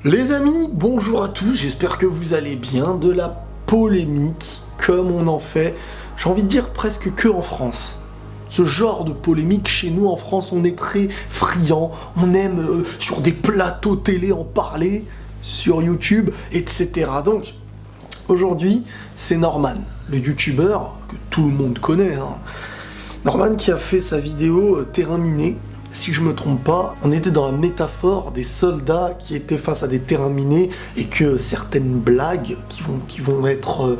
Les amis, bonjour à tous, j'espère que vous allez bien. De la polémique, comme on en fait, j'ai envie de dire presque que en France. Ce genre de polémique, chez nous en France, on est très friand, on aime sur des plateaux télé en parler, sur YouTube, etc. Donc, aujourd'hui, c'est Norman, le youtubeur que tout le monde connaît. Norman qui a fait sa vidéo Terrain miné. Si je me trompe pas, on était dans la métaphore des soldats qui étaient face à des terrains minés et que certaines blagues qui vont être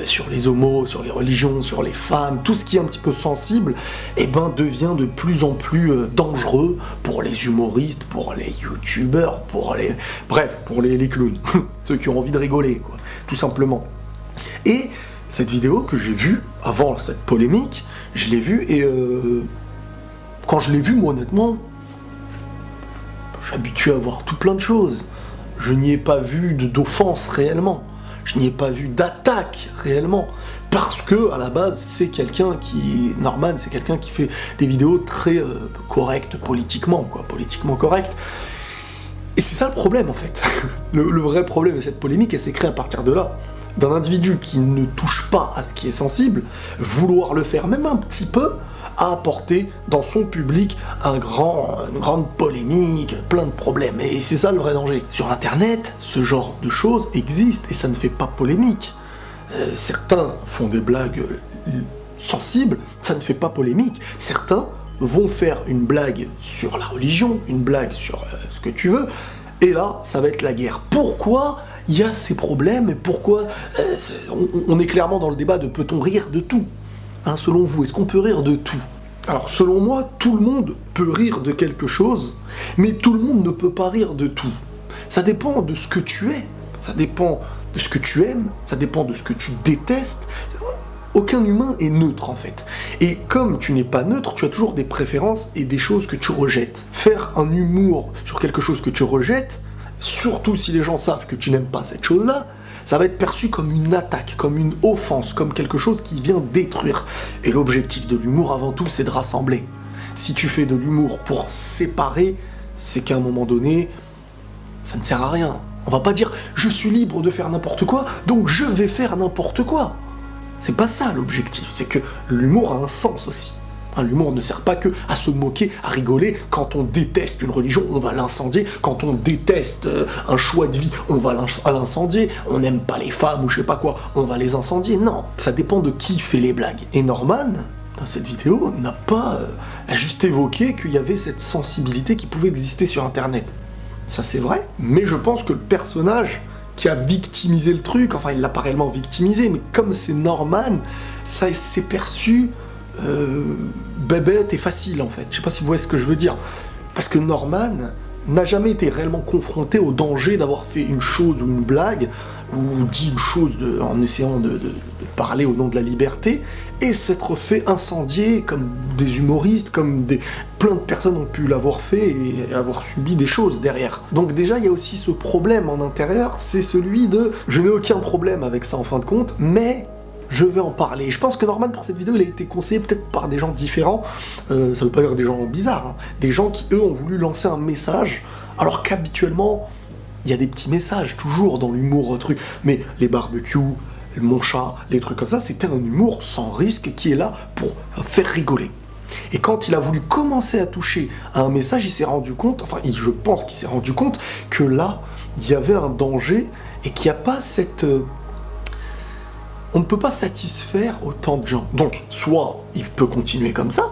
sur les homos, sur les religions, sur les femmes, tout ce qui est un petit peu sensible, devient de plus en plus dangereux pour les humoristes, pour les youtubeurs, pour les clowns, ceux qui ont envie de rigoler, quoi, tout simplement. Et cette vidéo que j'ai vue, avant cette polémique, je l'ai vue et... quand je l'ai vu, moi, honnêtement, je suis habitué à voir tout plein de choses. Je n'y ai pas vu d'offense réellement. Je n'y ai pas vu d'attaque réellement. Parce que, à la base, c'est quelqu'un qui... Norman, c'est quelqu'un qui fait des vidéos très correctes politiquement, quoi. Politiquement correctes. Et c'est ça le problème, en fait. Le vrai problème de cette polémique, elle s'est créée à partir de là. D'un individu qui ne touche pas à ce qui est sensible, vouloir le faire, même un petit peu, a apporté dans son public une grande polémique, plein de problèmes. Et c'est ça le vrai danger. Sur Internet, ce genre de choses existe et ça ne fait pas polémique. Certains font des blagues sensibles, ça ne fait pas polémique. Certains vont faire une blague sur la religion, une blague sur ce que tu veux, et là, ça va être la guerre. Pourquoi il y a ces problèmes et pourquoi on est clairement dans le débat de peut-on rire de tout ? Selon vous, est-ce qu'on peut rire de tout ? Alors, selon moi, tout le monde peut rire de quelque chose, mais tout le monde ne peut pas rire de tout. Ça dépend de ce que tu es, ça dépend de ce que tu aimes, ça dépend de ce que tu détestes. Aucun humain est neutre, en fait. Et comme tu n'es pas neutre, tu as toujours des préférences et des choses que tu rejettes. Faire un humour sur quelque chose que tu rejettes, surtout si les gens savent que tu n'aimes pas cette chose-là, ça va être perçu comme une attaque, comme une offense, comme quelque chose qui vient détruire. Et l'objectif de l'humour, avant tout, c'est de rassembler. Si tu fais de l'humour pour séparer, c'est qu'à un moment donné, ça ne sert à rien. On va pas dire « je suis libre de faire n'importe quoi, donc je vais faire n'importe quoi ». C'est pas ça l'objectif, c'est que l'humour a un sens aussi. L'humour ne sert pas que à se moquer, à rigoler. Quand on déteste une religion, on va l'incendier. Quand on déteste un choix de vie, on va l'incendier. On n'aime pas les femmes ou je sais pas quoi, on va les incendier. Non, ça dépend de qui fait les blagues. Et Norman, dans cette vidéo, n'a pas a juste évoqué qu'il y avait cette sensibilité qui pouvait exister sur Internet. Ça c'est vrai, mais je pense que le personnage qui a victimisé le truc, enfin il l'a pas réellement victimisé, mais comme c'est Norman, ça s'est perçu... bébête et facile en fait. Je sais pas si vous voyez ce que je veux dire. Parce que Norman n'a jamais été réellement confronté au danger d'avoir fait une chose ou une blague, ou dit une chose en essayant de parler au nom de la liberté, et s'être fait incendier comme des humoristes, comme plein de personnes ont pu l'avoir fait et avoir subi des choses derrière. Donc déjà, il y a aussi ce problème en intérieur, c'est celui de « je n'ai aucun problème avec ça en fin de compte, mais... » je vais en parler. Je pense que Norman, pour cette vidéo, il a été conseillé peut-être par des gens différents, ça veut pas dire des gens bizarres, des gens qui, eux, ont voulu lancer un message, alors qu'habituellement, il y a des petits messages, toujours dans l'humour, mais les barbecues, mon chat, les trucs comme ça, c'était un humour sans risque qui est là pour faire rigoler. Et quand il a voulu commencer à toucher à un message, il s'est rendu compte, je pense qu'il s'est rendu compte que là, il y avait un danger et qu'il n'y a pas cette... on ne peut pas satisfaire autant de gens. Donc, soit il peut continuer comme ça,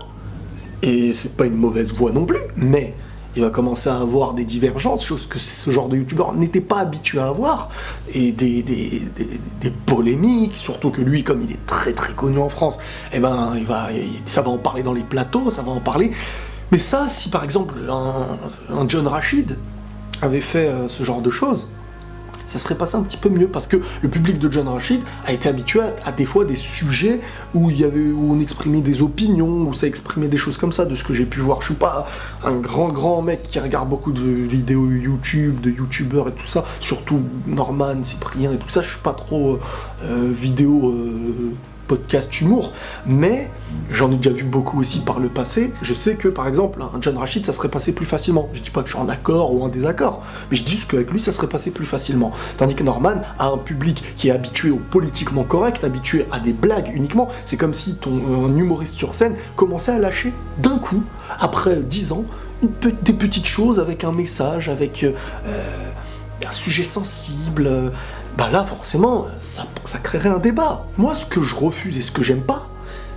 et c'est pas une mauvaise voie non plus, mais il va commencer à avoir des divergences, choses que ce genre de youtubeur n'était pas habitué à avoir, et des polémiques, surtout que lui, comme il est très très connu en France, ça va en parler dans les plateaux, ça va en parler. Mais ça, si par exemple un John Rachid avait fait ce genre de choses, ça serait passé un petit peu mieux, parce que le public de John Rachid a été habitué à des fois des sujets où on exprimait des opinions, où ça exprimait des choses comme ça, de ce que j'ai pu voir. Je suis pas un grand mec qui regarde beaucoup de vidéos YouTube, de youtubeurs et tout ça, surtout Norman, Cyprien et tout ça, je suis pas trop vidéo podcasts humour, mais j'en ai déjà vu beaucoup aussi par le passé. Je sais que, par exemple, un John Rachid, ça serait passé plus facilement. Je dis pas que je suis en accord ou en désaccord, mais je dis juste qu'avec lui, ça serait passé plus facilement. Tandis que Norman a un public qui est habitué au politiquement correct, habitué à des blagues uniquement. C'est comme si un humoriste sur scène commençait à lâcher d'un coup, après 10 ans, des petites choses avec un message, avec un sujet sensible. Bah là, forcément, ça créerait un débat. Moi, ce que je refuse et ce que j'aime pas,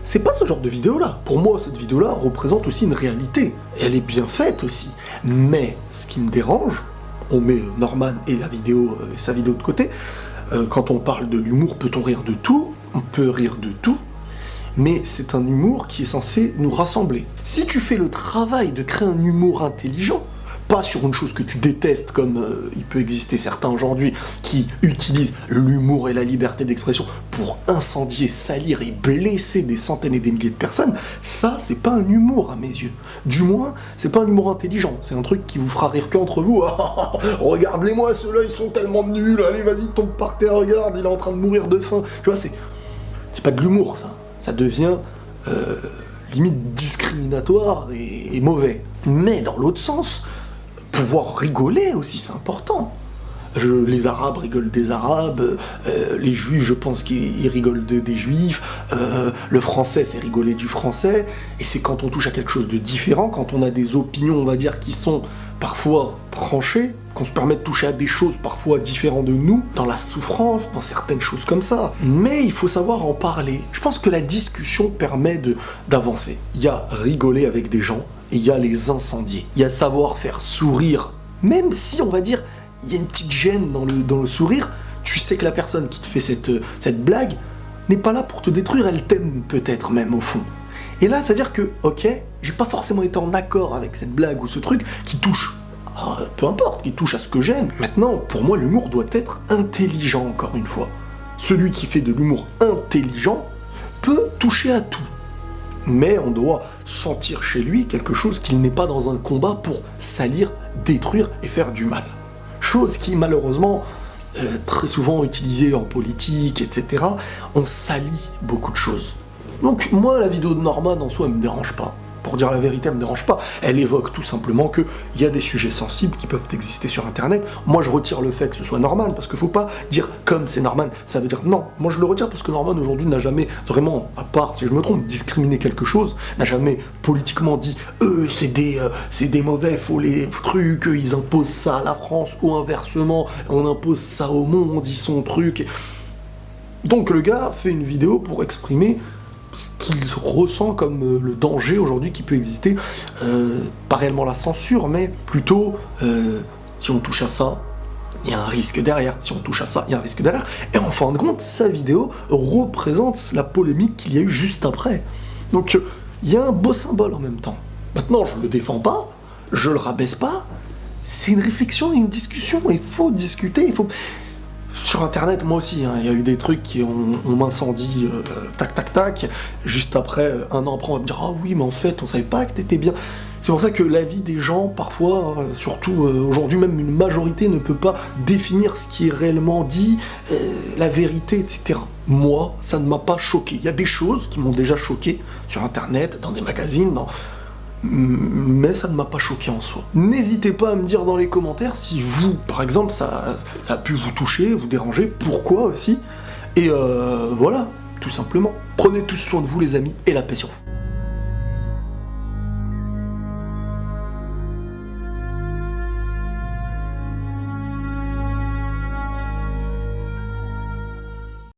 c'est pas ce genre de vidéo-là. Pour moi, cette vidéo-là représente aussi une réalité. Elle est bien faite aussi. Mais ce qui me dérange, on met Norman et sa vidéo de côté, quand on parle de l'humour, peut-on rire de tout? On peut rire de tout. Mais c'est un humour qui est censé nous rassembler. Si tu fais le travail de créer un humour intelligent, pas sur une chose que tu détestes comme il peut exister certains aujourd'hui qui utilisent l'humour et la liberté d'expression pour incendier, salir et blesser des centaines et des milliers de personnes, ça c'est pas un humour à mes yeux. Du moins, c'est pas un humour intelligent, c'est un truc qui vous fera rire qu'entre vous. Regarde-les-moi, ceux-là ils sont tellement nuls, allez vas-y tombe par terre, regarde, il est en train de mourir de faim. Tu vois, c'est pas de l'humour ça. Ça devient limite discriminatoire et mauvais. Mais dans l'autre sens, pouvoir rigoler aussi, c'est important. Les Arabes rigolent des Arabes, les Juifs, je pense qu'ils rigolent des Juifs, le Français, c'est rigoler du Français, et c'est quand on touche à quelque chose de différent, quand on a des opinions, on va dire, qui sont parfois tranchées, qu'on se permet de toucher à des choses parfois différentes de nous, dans la souffrance, dans certaines choses comme ça. Mais il faut savoir en parler. Je pense que la discussion permet d'avancer. Il y a rigoler avec des gens, et il y a les incendier. Il y a savoir faire sourire, même si, on va dire, il y a une petite gêne dans le sourire, tu sais que la personne qui te fait cette blague n'est pas là pour te détruire, elle t'aime peut-être même au fond. Et là, c'est-à-dire que, ok, j'ai pas forcément été en accord avec cette blague ou ce truc qui touche, peu importe, qui touche à ce que j'aime. Maintenant, pour moi, l'humour doit être intelligent, encore une fois. Celui qui fait de l'humour intelligent peut toucher à tout. Mais on doit sentir chez lui quelque chose qu'il n'est pas dans un combat pour salir, détruire et faire du mal. Chose qui, malheureusement, très souvent utilisée en politique, etc., on salit beaucoup de choses. Donc moi, la vidéo de Norman, en soi, elle me dérange pas. Pour dire la vérité, elle me dérange pas. Elle évoque tout simplement qu'il y a des sujets sensibles qui peuvent exister sur Internet. Moi, je retire le fait que ce soit Norman, parce qu'il faut pas dire comme c'est Norman, ça veut dire non. Moi, je le retire parce que Norman, aujourd'hui, n'a jamais vraiment, à part, si je me trompe, discriminé quelque chose, n'a jamais politiquement dit c'est des mauvais, faut les trucs, ils imposent ça à la France, ou inversement, on impose ça au monde, ils sont trucs. Donc le gars fait une vidéo pour exprimer ce qu'il ressent comme le danger aujourd'hui qui peut exister, pas réellement la censure, mais plutôt si on touche à ça, il y a un risque derrière, si on touche à ça, il y a un risque derrière, et en fin de compte, sa vidéo représente la polémique qu'il y a eu juste après. Donc il y a un beau symbole en même temps. Maintenant, je le défends pas, je le rabaisse pas, c'est une réflexion et une discussion, il faut discuter, il faut... Sur Internet, moi aussi, il y a eu des trucs qui on m'incendie, tac, tac, tac. Juste après, un an après, on va me dire « Ah oui, mais en fait, on savait pas que t'étais bien. » C'est pour ça que l'avis des gens, parfois, surtout aujourd'hui même, une majorité ne peut pas définir ce qui est réellement dit, la vérité, etc. Moi, ça ne m'a pas choqué. Il y a des choses qui m'ont déjà choqué sur Internet, dans des magazines, mais ça ne m'a pas choqué en soi. N'hésitez pas à me dire dans les commentaires si vous, par exemple, ça a pu vous toucher, vous déranger, pourquoi aussi, et voilà, tout simplement. Prenez tous soin de vous les amis, et la paix sur vous.